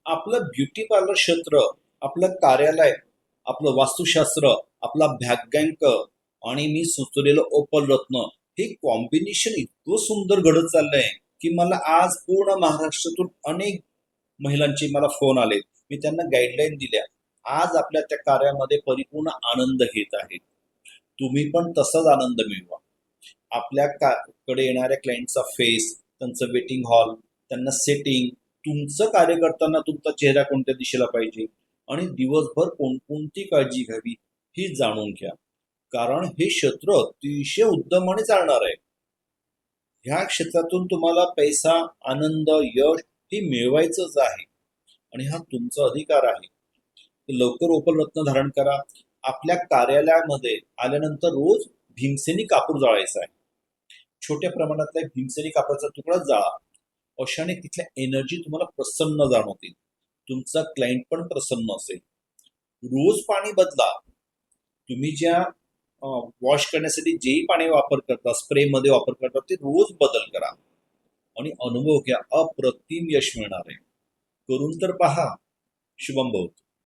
आपलं beauty parlour क्षेत्र, आपलं कार्यालय, आपलं वास्तुशास्त्र, आपला भाग्यांक आणि मी सुचवलेलं ओपल रत्न, हे कॉम्बिनेशन इतकं सुंदर घडत चाललंय की मला आज पूर्ण महाराष्ट्रातून अनेक महिलांचे मला फोन आले. मी त्यांना गाईडलाईन दिल्या. आज आपल्या त्या कार्यामध्ये परिपूर्ण आनंद घेत आहेत. तुम्ही पण तसाच आनंद मिळवा. आपल्या कडे येणाऱ्या क्लायंटचा फेस, त्यांचं वेटिंग हॉल, त्यांना सेटिंग, तुमचं कार्य करताना तुमचा चेहरा कोणत्या दिशेला पाहिजे आणि दिवसभर कोणकोणती काळजी घ्यावी ही जाणून घ्या. कारण हे क्षेत्र अतिशय उद्यमाने चालणार आहे. ह्या क्षेत्रातून तुम्हाला पैसा, आनंद, यश हे मिळवायचंच आहे आणि हा तुमचा अधिकार आहे. तर लवकर ओपल रत्न धारण करा. आपल्या कार्यालयामध्ये आल्यानंतर रोज भीमसेनी कापूर जाळायचा आहे. छोट्या प्रमाणातला भीमसेनी कापडाचा तुकडा जाळा. अशाने तिथल्या एनर्जी तुम्हाला प्रसन्न जाणवतील. तुमचा क्लायंट पण प्रसन्न असेल. रोज पाणी बदला. तुम्ही ज्या वॉश करण्यासाठी जेही पाणी वापर करता, स्प्रे मध्ये वापर करता, ते रोज बदल करा आणि अनुभव घ्या. अप्रतिम यश मिळणार आहे. करून तर पहा. शुभम भवतु.